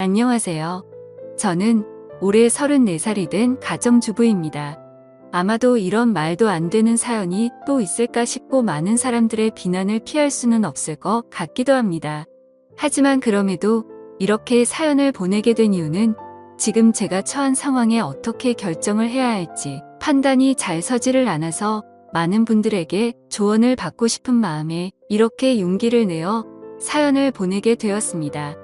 안녕하세요. 저는 올해 34살이 된 가정주부입니다. 아마도 이런 말도 안 되는 사연이 또 있을까 싶고 많은 사람들의 비난을 피할 수는 없을 것 같기도 합니다. 하지만 그럼에도 이렇게 사연을 보내게 된 이유는 지금 제가 처한 상황에 어떻게 결정을 해야 할지 판단이 잘 서지를 않아서 많은 분들에게 조언을 받고 싶은 마음에 이렇게 용기를 내어 사연을 보내게 되었습니다.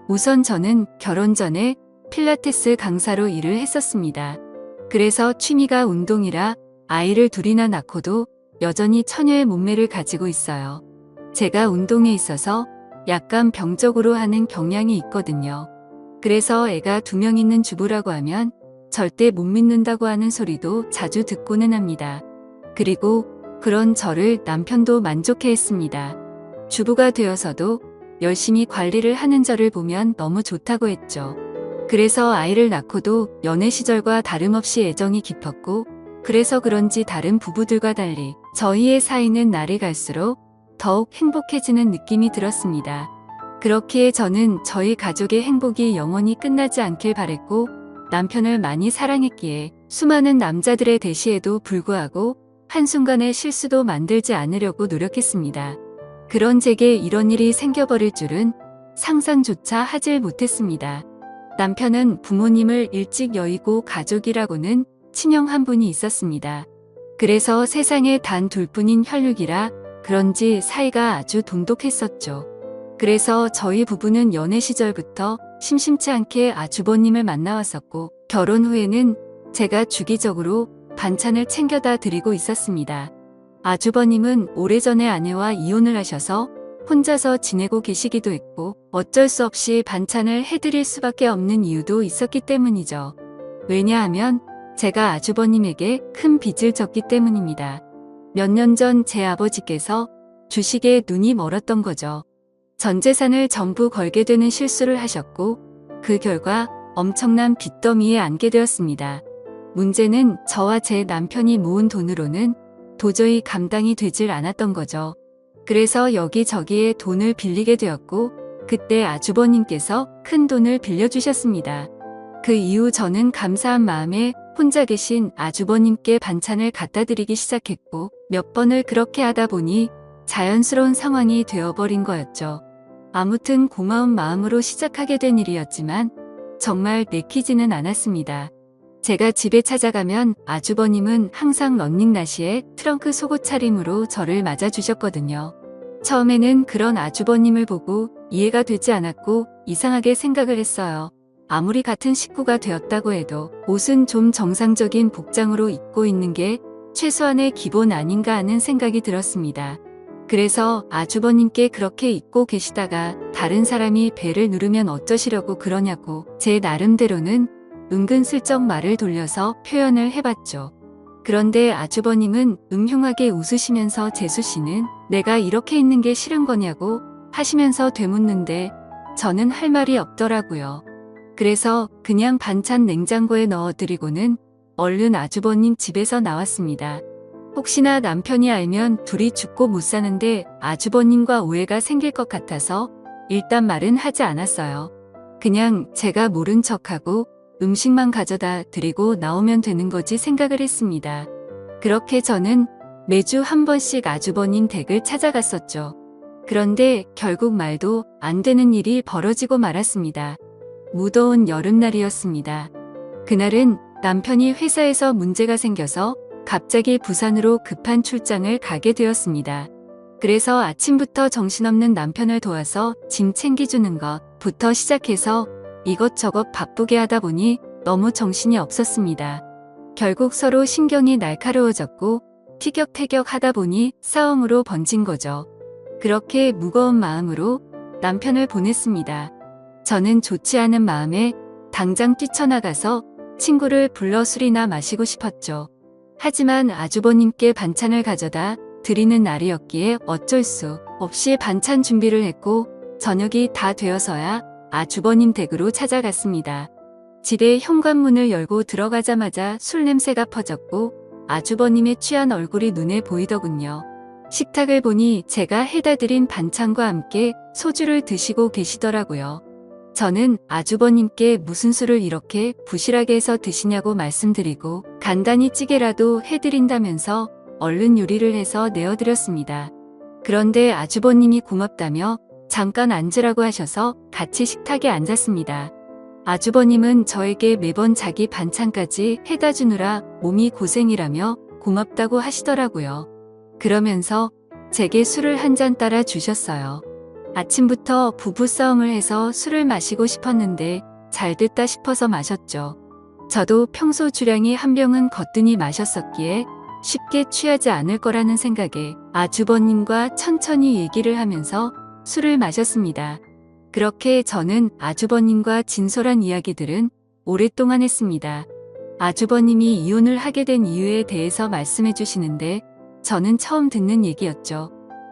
우선 저는 결혼 전에 필라테스 강사로 일을 했었습니다. 그래서 취미가 운동이라 아이를 둘이나 낳고도 여전히 처녀의 몸매를 가지고 있어요. 제가 운동에 있어서 약간 병적으로 하는 경향이 있거든요. 그래서 애가 2명 있는 주부라고 하면 절대 못 믿는다고 하는 소리도 자주 듣고는 합니다. 그리고 그런 저를 남편도 만족해 했습니다. 주부가 되어서도 열심히 관리를 하는 저를 보면 너무 좋다고 했죠. 그래서 아이를 낳고도 연애 시절과 다름없이 애정이 깊었고, 그래서 그런지 다른 부부들과 달리 저희의 사이는 날이 갈수록 더욱 행복해지는 느낌이 들었습니다. 그렇기에 저는 저희 가족의 행복이 영원히 끝나지 않길 바랬고, 남편을 많이 사랑했기에 수많은 남자들의 대시에도 불구하고 한순간의 실수도 만들지 않으려고 노력했습니다. 그런 제게 이런 일이 생겨버릴 줄은 상상조차 하질 못했습니다. 남편은 부모님을 일찍 여의고 가족이라고는 친형 한 분이 있었습니다. 그래서 세상에 단 둘뿐인 혈육이라 그런지 사이가 아주 돈독했었죠. 그래서 저희 부부는 연애 시절부터 심심치 않게 아주버님을 만나왔었고, 결혼 후에는 제가 주기적으로 반찬을 챙겨다 드리고 있었습니다. 아주버님은 오래전에 아내와 이혼을 하셔서 혼자서 지내고 계시기도 했고, 어쩔 수 없이 반찬을 해드릴 수밖에 없는 이유도 있었기 때문이죠. 왜냐하면 제가 아주버님에게 큰 빚을 졌기 때문입니다. 몇 년 전 제 아버지께서 주식에 눈이 멀었던 거죠. 전 재산을 전부 걸게 되는 실수를 하셨고, 그 결과 엄청난 빚더미에 안게 되었습니다. 문제는 저와 제 남편이 모은 돈으로는 도저히 감당이 되질 않았던 거죠. 그래서 여기저기에 돈을 빌리게 되었고, 그때 아주버님께서 큰 돈을 빌려주셨습니다. 그 이후 저는 감사한 마음에 혼자 계신 아주버님께 반찬을 갖다 드리기 시작했고, 몇 번을 그렇게 하다 보니 자연스러운 상황이 되어버린 거였죠. 아무튼 고마운 마음으로 시작하게 된 일이었지만 정말 내키지는 않았습니다. 제가 집에 찾아가면 아주버님은 항상 런닝나시에 트렁크 속옷 차림으로 저를 맞아주셨거든요. 처음에는 그런 아주버님을 보고 이해가 되지 않았고 이상하게 생각을 했어요. 아무리 같은 식구가 되었다고 해도 옷은 좀 정상적인 복장으로 입고 있는 게 최소한의 기본 아닌가 하는 생각이 들었습니다. 그래서 아주버님께 그렇게 입고 계시다가 다른 사람이 배를 누르면 어쩌시려고 그러냐고 제 나름대로는 은근슬쩍 말을 돌려서 표현을 해봤죠. 그런데 아주버님은 음흉하게 웃으시면서 재수씨는 내가 이렇게 있는 게 싫은 거냐고 하시면서 되묻는데 저는 할 말이 없더라고요. 그래서 그냥 반찬 냉장고에 넣어드리고는 얼른 아주버님 집에서 나왔습니다. 혹시나 남편이 알면 둘이 죽고 못 사는데 아주버님과 오해가 생길 것 같아서 일단 말은 하지 않았어요. 그냥 제가 모른 척하고 음식만 가져다 드리고 나오면 되는 거지 생각을 했습니다. 그렇게 저는 매주 한 번씩 아주버님 댁을 찾아갔었죠. 그런데 결국 말도 안 되는 일이 벌어지고 말았습니다. 무더운 여름날이었습니다. 그날은 남편이 회사에서 문제가 생겨서 갑자기 부산으로 급한 출장을 가게 되었습니다. 그래서 아침부터 정신없는 남편을 도와서 짐 챙겨주는 것부터 시작해서 이것저것 바쁘게 하다 보니 너무 정신이 없었습니다. 결국 서로 신경이 날카로워졌고 티격태격 하다 보니 싸움으로 번진 거죠. 그렇게 무거운 마음으로 남편을 보냈습니다. 저는 좋지 않은 마음에 당장 뛰쳐나가서 친구를 불러 술이나 마시고 싶었죠. 하지만 아주버님께 반찬을 가져다 드리는 날이었기에 어쩔 수 없이 반찬 준비를 했고 저녁이 다 되어서야 아주버님 댁으로 찾아갔습니다. 집의 현관문을 열고 들어가자마자 술 냄새가 퍼졌고 아주버님의 취한 얼굴이 눈에 보이더군요. 식탁을 보니 제가 해다 드린 반찬과 함께 소주를 드시고 계시더라고요. 저는 아주버님께 무슨 술을 이렇게 부실하게 해서 드시냐고 말씀드리고 간단히 찌개라도 해드린다면서 얼른 요리를 해서 내어드렸습니다. 그런데 아주버님이 고맙다며 잠깐 앉으라고 하셔서 같이 식탁에 앉았습니다. 아주버님은 저에게 매번 자기 반찬까지 해다 주느라 몸이 고생이라며 고맙다고 하시더라고요. 그러면서 제게 술을 한 잔 따라 주셨어요. 아침부터 부부싸움을 해서 술을 마시고 싶었는데 잘 됐다 싶어서 마셨죠. 저도 평소 주량이 한 병은 거뜬히 마셨었기에 쉽게 취하지 않을 거라는 생각에 아주버님과 천천히 얘기를 하면서 술을 마셨습니다. 그렇게 저는 아주버님과 진솔한 이야기들은 오랫동안 했습니다. 아주버님이 이혼을 하게 된 이유에 대해서 말씀해 주시는데 저는 처음 듣는 얘기였죠.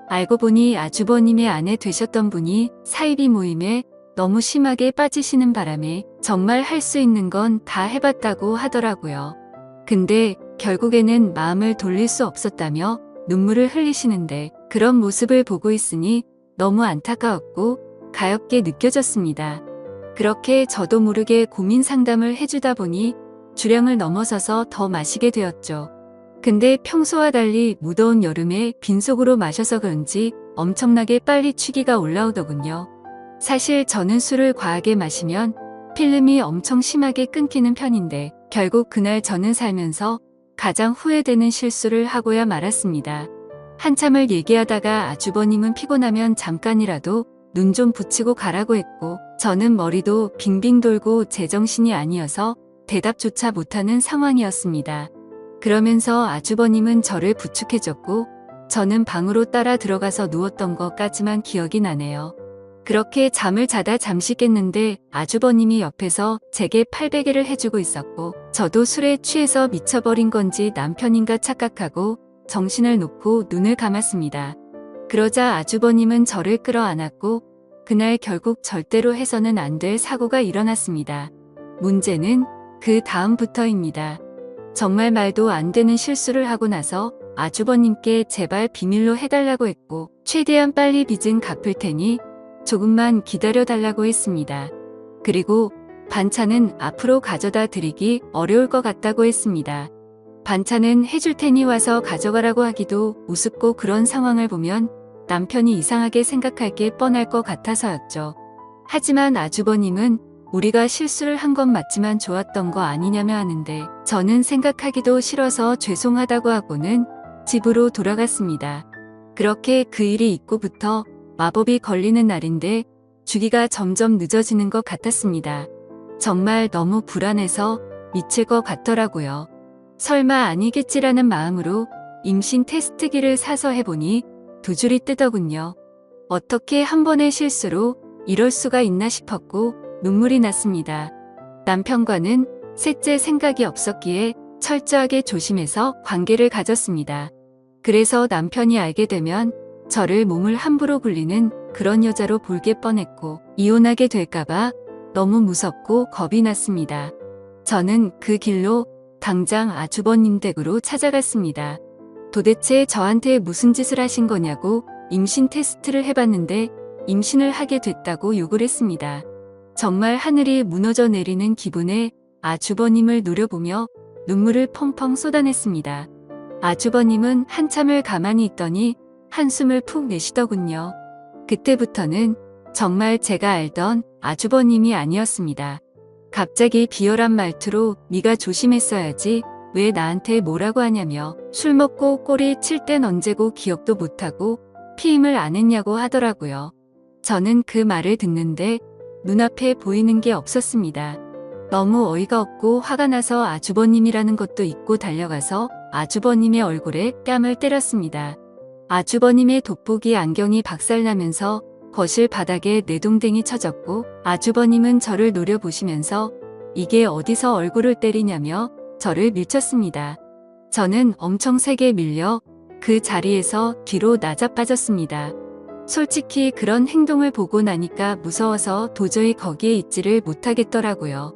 알고 보니 아주버님의 아내 되셨던 분이 사이비 모임에 너무 심하게 빠지시는 바람에 정말 할 수 있는 건 다 해봤다고 하더라고요. 근데 결국에는 마음을 돌릴 수 없었다며 눈물을 흘리시는데 그런 모습을 보고 있으니 너무 안타까웠고 가엾게 느껴졌습니다. 그렇게 저도 모르게 고민 상담을 해주다 보니 주량을 넘어서서 더 마시게 되었죠. 근데 평소와 달리 무더운 여름에 빈속으로 마셔서 그런지 엄청나게 빨리 취기가 올라오더군요. 사실 저는 술을 과하게 마시면 필름이 엄청 심하게 끊기는 편인데 결국 그날 저는 살면서 가장 후회되는 실수를 하고야 말았습니다. 한참을 얘기하다가 아주버님은 피곤하면 잠깐이라도 눈 좀 붙이고 가라고 했고 저는 머리도 빙빙 돌고 제정신이 아니어서 대답조차 못하는 상황이었습니다. 그러면서 아주버님은 저를 부축해줬고 저는 방으로 따라 들어가서 누웠던 것까지만 기억이 나네요. 그렇게 잠을 자다 잠시 깼는데 아주버님이 옆에서 제게 팔베개를 해주고 있었고 저도 술에 취해서 미쳐버린 건지 남편인가 착각하고 정신을 놓고 눈을 감았습니다. 그러자 아주버님은 저를 끌어안았고 그날 결국 절대로 해서는 안 될 사고가 일어났습니다. 문제는 그 다음부터입니다. 정말 말도 안 되는 실수를 하고 나서 아주버님께 제발 비밀로 해달라고 했고 최대한 빨리 빚은 갚을 테니 조금만 기다려달라고 했습니다. 그리고 반찬은 앞으로 가져다 드리기 어려울 것 같다고 했습니다. 반찬은 해줄 테니 와서 가져가라고 하기도 우습고 그런 상황을 보면 남편이 이상하게 생각할 게 뻔할 것 같아서였죠. 하지만 아주버님은 우리가 실수를 한 건 맞지만 좋았던 거 아니냐며 하는데 저는 생각하기도 싫어서 죄송하다고 하고는 집으로 돌아갔습니다. 그렇게 그 일이 있고부터 마법이 걸리는 날인데 주기가 점점 늦어지는 것 같았습니다. 정말 너무 불안해서 미칠 것 같더라고요. 설마 아니겠지라는 마음으로 임신 테스트기를 사서 해보니 두 줄이 뜨더군요. 어떻게 한 번의 실수로 이럴 수가 있나 싶었고 눈물이 났습니다. 남편과는 셋째 생각이 없었기에 철저하게 조심해서 관계를 가졌습니다. 그래서 남편이 알게 되면 저를 몸을 함부로 굴리는 그런 여자로 볼게 뻔했고 이혼하게 될까봐 너무 무섭고 겁이 났습니다. 저는 그 길로 당장 아주버님 댁으로 찾아갔습니다. 도대체 저한테 무슨 짓을 하신 거냐고 임신 테스트를 해봤는데 임신을 하게 됐다고 욕을 했습니다. 정말 하늘이 무너져 내리는 기분에 아주버님을 노려보며 눈물을 펑펑 쏟아냈습니다. 아주버님은 한참을 가만히 있더니 한숨을 푹 내쉬더군요. 그때부터는 정말 제가 알던 아주버님이 아니었습니다. 갑자기 비열한 말투로 네가 조심했어야지 왜 나한테 뭐라고 하냐며 술 먹고 꼬리 칠 땐 언제고 기억도 못하고 피임을 안 했냐고 하더라고요. 저는 그 말을 듣는데 눈앞에 보이는 게 없었습니다. 너무 어이가 없고 화가 나서 아주버님이라는 것도 잊고 달려가서 아주버님의 얼굴에 뺨을 때렸습니다. 아주버님의 돋보기 안경이 박살나면서 거실 바닥에 내동댕이 쳐졌고 아주버님은 저를 노려보시면서 이게 어디서 얼굴을 때리냐며 저를 밀쳤습니다. 저는 엄청 세게 밀려 그 자리에서 뒤로 나자빠졌습니다. 솔직히 그런 행동을 보고 나니까 무서워서 도저히 거기에 있지를 못하겠더라고요.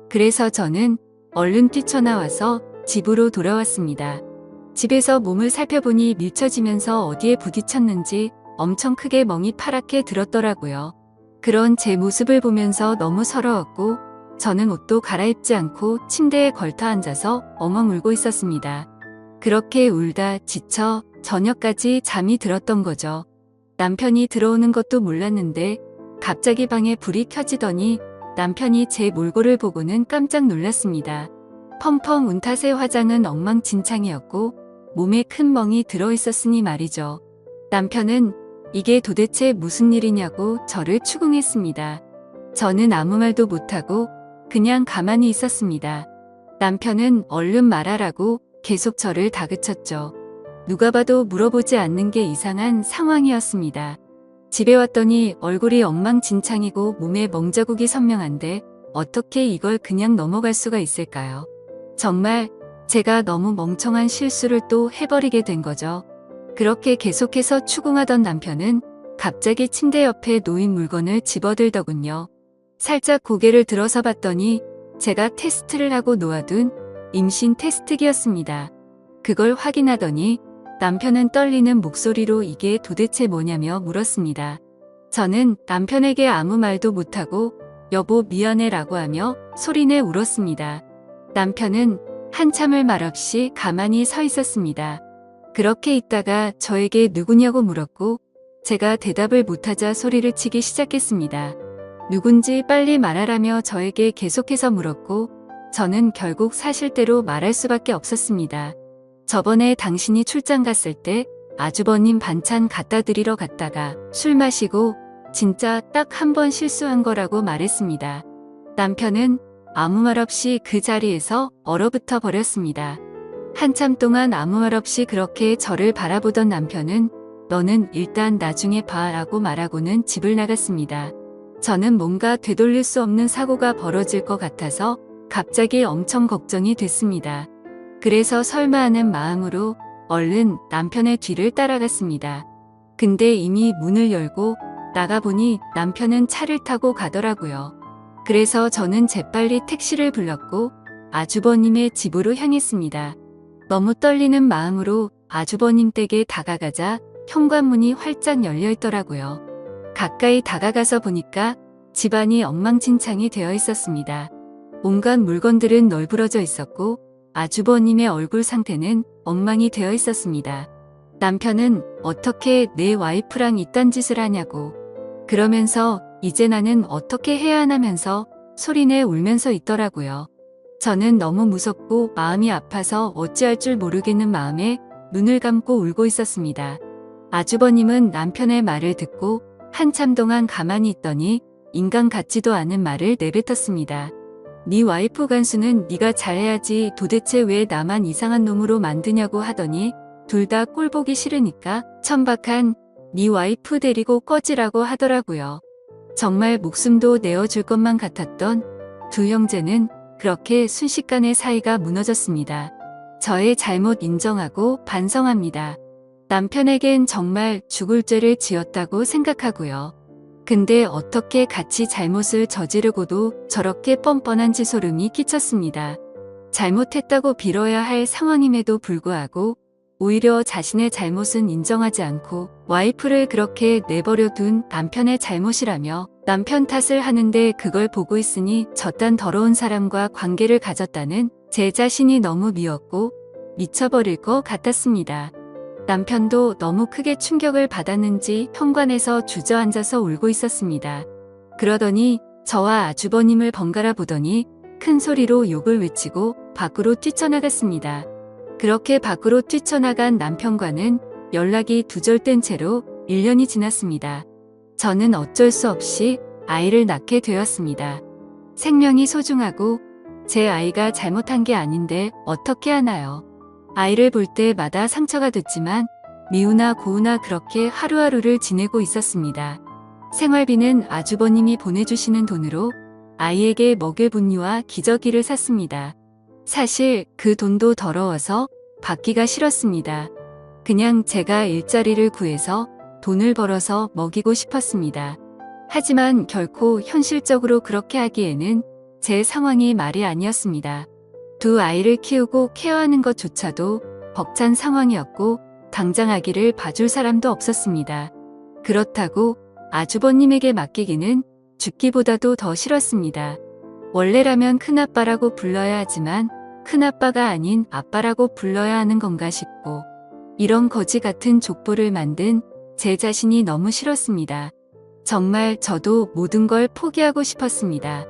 그래서 저는 얼른 뛰쳐나와서 집으로 돌아왔습니다. 집에서 몸을 살펴보니 밀쳐지면서 어디에 부딪혔는지 엄청 크게 멍이 파랗게 들었더라고요. 그런 제 모습을 보면서 너무 서러웠고 저는 옷도 갈아입지 않고 침대에 걸터 앉아서 엉엉 울고 있었습니다. 그렇게 울다 지쳐 저녁까지 잠이 들었던 거죠. 남편이 들어오는 것도 몰랐는데 갑자기 방에 불이 켜지더니 남편이 제 몰골을 보고는 깜짝 놀랐습니다. 펑펑 운 탓에 화장은 엉망진창이었고 몸에 큰 멍이 들어있었으니 말이죠. 남편은 이게 도대체 무슨 일이냐고 저를 추궁했습니다. 저는 아무 말도 못하고 그냥 가만히 있었습니다. 남편은 얼른 말하라고 계속 저를 다그쳤죠. 누가 봐도 물어보지 않는 게 이상한 상황이었습니다. 집에 왔더니 얼굴이 엉망진창이고 몸에 멍자국이 선명한데 어떻게 이걸 그냥 넘어갈 수가 있을까요? 정말 제가 너무 멍청한 실수를 또 해버리게 된 거죠. 그렇게 계속해서 추궁하던 남편은 갑자기 침대 옆에 놓인 물건을 집어들더군요. 살짝 고개를 들어서 봤더니 제가 테스트를 하고 놓아둔 임신 테스트기였습니다. 그걸 확인하더니 남편은 떨리는 목소리로 이게 도대체 뭐냐며 물었습니다. 저는 남편에게 아무 말도 못하고 여보 미안해 라고 하며 소리내 울었습니다. 남편은 한참을 말없이 가만히 서 있었습니다. 그렇게 있다가 저에게 누구냐고 물었고 제가 대답을 못하자 소리를 치기 시작했습니다. 누군지 빨리 말하라며 저에게 계속해서 물었고 저는 결국 사실대로 말할 수밖에 없었습니다. 저번에 당신이 출장 갔을 때 아주버님 반찬 갖다 드리러 갔다가 술 마시고 진짜 딱 한 번 실수한 거라고 말했습니다. 남편은 아무 말 없이 그 자리에서 얼어붙어 버렸습니다. 한참 동안 아무 말 없이 그렇게 저를 바라보던 남편은 너는 일단 나중에 봐 라고 말하고는 집을 나갔습니다. 저는 뭔가 되돌릴 수 없는 사고가 벌어질 것 같아서 갑자기 엄청 걱정이 됐습니다. 그래서 설마 하는 마음으로 얼른 남편의 뒤를 따라갔습니다. 근데 이미 문을 열고 나가보니 남편은 차를 타고 가더라고요. 그래서 저는 재빨리 택시를 불렀고 아주버님의 집으로 향했습니다. 너무 떨리는 마음으로 아주버님 댁에 다가가자 현관문이 활짝 열려 있더라고요. 가까이 다가가서 보니까 집안이 엉망진창이 되어 있었습니다. 온갖 물건들은 널브러져 있었고 아주버님의 얼굴 상태는 엉망이 되어 있었습니다. 남편은 어떻게 내 와이프랑 이딴 짓을 하냐고 그러면서 이제 나는 어떻게 해야 하냐면서 소리내 울면서 있더라고요. 저는 너무 무섭고 마음이 아파서 어찌할 줄 모르겠는 마음에 눈을 감고 울고 있었습니다. 아주버님은 남편의 말을 듣고 한참 동안 가만히 있더니 인간 같지도 않은 말을 내뱉었습니다. 네 와이프 간수는 네가 잘해야지 도대체 왜 나만 이상한 놈으로 만드냐고 하더니 둘 다 꼴보기 싫으니까 천박한 네 와이프 데리고 꺼지라고 하더라고요. 정말 목숨도 내어줄 것만 같았던 두 형제는 그렇게 순식간에 사이가 무너졌습니다. 저의 잘못 인정하고 반성합니다. 남편에겐 정말 죽을 죄를 지었다고 생각하고요. 근데 어떻게 같이 잘못을 저지르고도 저렇게 뻔뻔한지 소름이 끼쳤습니다. 잘못했다고 빌어야 할 상황임에도 불구하고 오히려 자신의 잘못은 인정하지 않고 와이프를 그렇게 내버려 둔 남편의 잘못이라며 남편 탓을 하는데 그걸 보고 있으니 저딴 더러운 사람과 관계를 가졌다는 제 자신이 너무 미웠고 미쳐버릴 것 같았습니다. 남편도 너무 크게 충격을 받았는지 현관에서 주저앉아서 울고 있었습니다. 그러더니 저와 아주버님을 번갈아 보더니 큰 소리로 욕을 외치고 밖으로 뛰쳐나갔습니다. 그렇게 밖으로 뛰쳐나간 남편과는 연락이 두절된 채로 1년이 지났습니다. 저는 어쩔 수 없이 아이를 낳게 되었습니다. 생명이 소중하고 제 아이가 잘못한 게 아닌데 어떻게 하나요? 아이를 볼 때마다 상처가 됐지만 미우나 고우나 그렇게 하루하루를 지내고 있었습니다. 생활비는 아주버님이 보내주시는 돈으로 아이에게 먹일 분유와 기저귀를 샀습니다. 사실 그 돈도 더러워서 받기가 싫었습니다. 그냥 제가 일자리를 구해서 돈을 벌어서 먹이고 싶었습니다. 하지만 결코 현실적으로 그렇게 하기에는 제 상황이 말이 아니었습니다. 두 아이를 키우고 케어하는 것조차도 벅찬 상황이었고 당장 아기를 봐줄 사람도 없었습니다. 그렇다고 아주버님에게 맡기기는 죽기보다도 더 싫었습니다. 원래라면 큰아빠라고 불러야 하지만 큰아빠가 아닌 아빠라고 불러야 하는 건가 싶고 이런 거지 같은 족보를 만든 제 자신이 너무 싫었습니다. 정말 저도 모든 걸 포기하고 싶었습니다.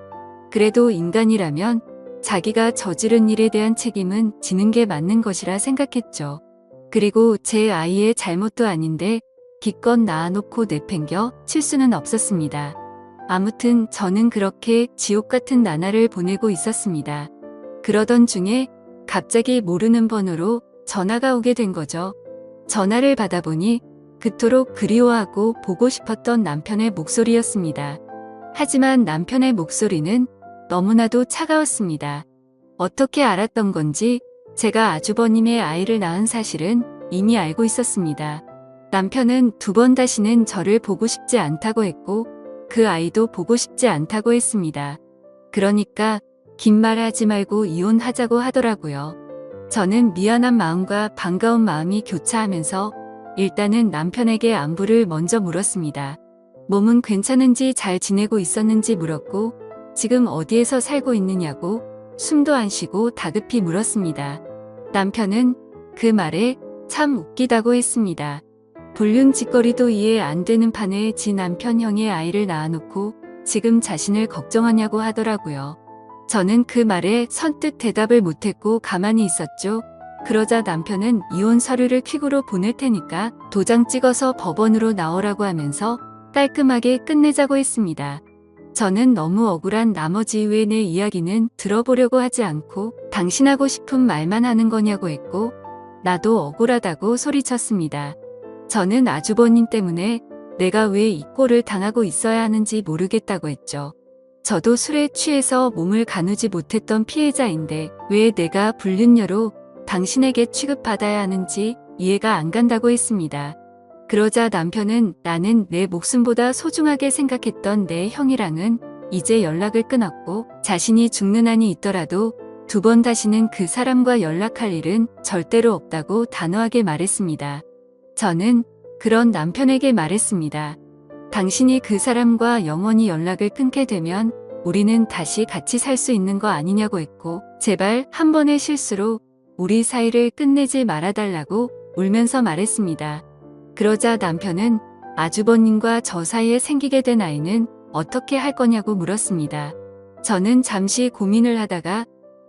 그래도 인간이라면 자기가 저지른 일에 대한 책임은 지는 게 맞는 것이라 생각했죠. 그리고 제 아이의 잘못도 아닌데 기껏 낳아놓고 내팽겨 칠 수는 없었습니다. 아무튼 저는 그렇게 지옥 같은 나날을 보내고 있었습니다. 그러던 중에 갑자기 모르는 번호로 전화가 오게 된 거죠. 전화를 받아보니 그토록 그리워하고 보고 싶었던 남편의 목소리였습니다. 하지만 남편의 목소리는 너무나도 차가웠습니다. 어떻게 알았던 건지 제가 아주버님의 아이를 낳은 사실은 이미 알고 있었습니다. 남편은 2번 다시는 저를 보고 싶지 않다고 했고 그 아이도 보고 싶지 않다고 했습니다. 그러니까 긴 말 하지 말고 이혼하자고 하더라고요. 저는 미안한 마음과 반가운 마음이 교차하면서 일단은 남편에게 안부를 먼저 물었습니다. 몸은 괜찮은지 잘 지내고 있었는지 물었고 지금 어디에서 살고 있느냐고 숨도 안 쉬고 다급히 물었습니다. 남편은 그 말에 참 웃기다고 했습니다. 불륜짓거리도 이해 안 되는 판에 지 남편 형의 아이를 낳아놓고 지금 자신을 걱정하냐고 하더라고요. 저는 그 말에 선뜻 대답을 못했고 가만히 있었죠. 그러자 남편은 이혼 서류를 퀵으로 보낼 테니까 도장 찍어서 법원으로 나오라고 하면서 깔끔하게 끝내자고 했습니다. 저는 너무 억울한 나머지 왜 내 이야기는 들어보려고 하지 않고 당신하고 싶은 말만 하는 거냐고 했고 나도 억울하다고 소리쳤습니다. 저는 아주버님 때문에 내가 왜 이 꼴을 당하고 있어야 하는지 모르겠다고 했죠. 저도 술에 취해서 몸을 가누지 못했던 피해자인데 왜 내가 불륜녀로 당신에게 취급받아야 하는지 이해가 안 간다고 했습니다. 그러자 남편은 나는 내 목숨보다 소중하게 생각했던 내 형이랑은 이제 연락을 끊었고 자신이 죽는 한이 있더라도 2번 다시는 그 사람과 연락할 일은 절대로 없다고 단호하게 말했습니다. 저는 그런 남편에게 말했습니다. 당신이 그 사람과 영원히 연락을 끊게 되면 우리는 다시 같이 살 수 있는 거 아니냐고 했고 제발 한 번의 실수로 우리 사이를 끝내지 말아달라고 울면서 말했습니다. 그러자 남편은 아주버님과 저 사이에 생기게 된 아이는 어떻게 할 거냐고 물었습니다. 저는 잠시 고민을 하다가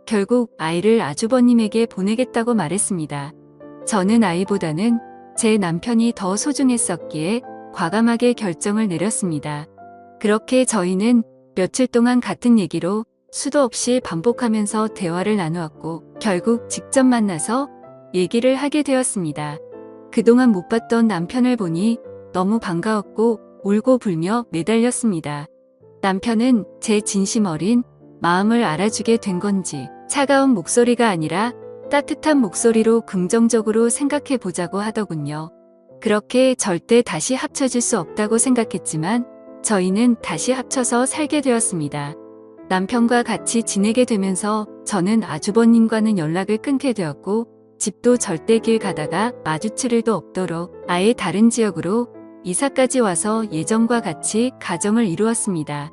결국 아이를 아주버님에게 보내겠다고 말했습니다. 저는 아이보다는 제 남편이 더 소중했었기에 과감하게 결정을 내렸습니다. 그렇게 저희는 며칠 동안 같은 얘기로 수도 없이 반복하면서 대화를 나누었고 결국 직접 만나서 얘기를 하게 되었습니다. 그동안 못 봤던 남편을 보니 너무 반가웠고 울고 불며 매달렸습니다. 남편은 제 진심 어린 마음을 알아주게 된 건지 차가운 목소리가 아니라 따뜻한 목소리로 긍정적으로 생각해 보자고 하더군요. 그렇게 절대 다시 합쳐질 수 없다고 생각했지만 저희는 다시 합쳐서 살게 되었습니다. 남편과 같이 지내게 되면서 저는 아주버님과는 연락을 끊게 되었고 집도 절대 길 가다가 마주칠 일도 없도록 아예 다른 지역으로 이사까지 와서 예전과 같이 가정을 이루었습니다.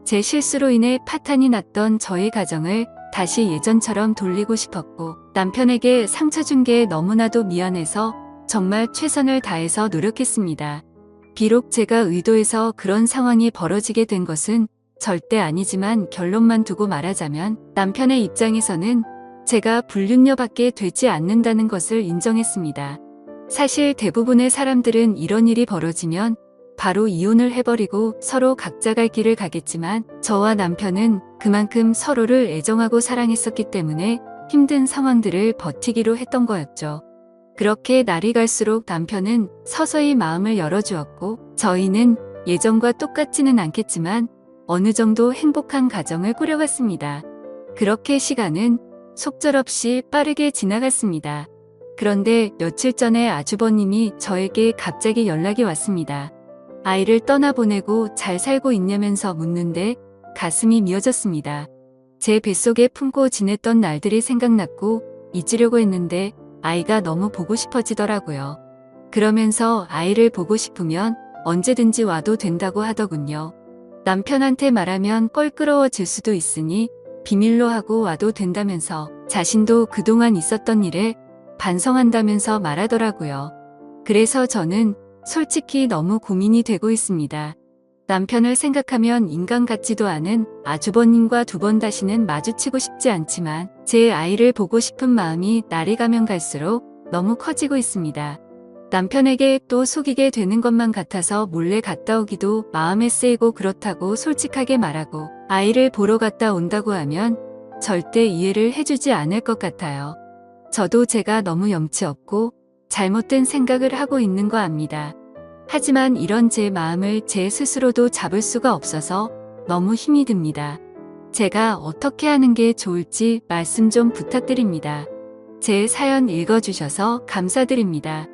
제 실수로 인해 파탄이 났던 저희 가정을 다시 예전처럼 돌리고 싶었고 남편에게 상처 준 게 너무나도 미안해서 정말 최선을 다해서 노력했습니다. 비록 제가 의도해서 그런 상황이 벌어지게 된 것은 절대 아니지만 결론만 두고 말하자면 남편의 입장에서는 제가 불륜녀밖에 되지 않는다는 것을 인정했습니다. 사실 대부분의 사람들은 이런 일이 벌어지면 바로 이혼을 해버리고 서로 각자 갈 길을 가겠지만 저와 남편은 그만큼 서로를 애정하고 사랑했었기 때문에 힘든 상황들을 버티기로 했던 거였죠. 그렇게 날이 갈수록 남편은 서서히 마음을 열어주었고 저희는 예전과 똑같지는 않겠지만 어느 정도 행복한 가정을 꾸려갔습니다. 그렇게 시간은 속절없이 빠르게 지나갔습니다. 그런데 며칠 전에 아주버님이 저에게 갑자기 연락이 왔습니다. 아이를 떠나보내고 잘 살고 있냐면서 묻는데 가슴이 미어졌습니다. 제 뱃속에 품고 지냈던 날들이 생각났고 잊으려고 했는데 아이가 너무 보고 싶어지더라고요. 그러면서 아이를 보고 싶으면 언제든지 와도 된다고 하더군요. 남편한테 말하면 껄끄러워질 수도 있으니 비밀로 하고 와도 된다면서 자신도 그동안 있었던 일에 반성한다면서 말하더라고요. 그래서 저는 솔직히 너무 고민이 되고 있습니다. 남편을 생각하면 인간 같지도 않은 아주버님과 두 번 다시는 마주치고 싶지 않지만 제 아이를 보고 싶은 마음이 날이 가면 갈수록 너무 커지고 있습니다. 남편에게 또 속이게 되는 것만 같아서 몰래 갔다 오기도 마음에 쓰이고 그렇다고 솔직하게 말하고 아이를 보러 갔다 온다고 하면 절대 이해를 해주지 않을 것 같아요. 저도 제가 너무 염치 없고 잘못된 생각을 하고 있는 거 압니다. 하지만 이런 제 마음을 제 스스로도 잡을 수가 없어서 너무 힘이 듭니다. 제가 어떻게 하는 게 좋을지 말씀 좀 부탁드립니다. 제 사연 읽어주셔서 감사드립니다.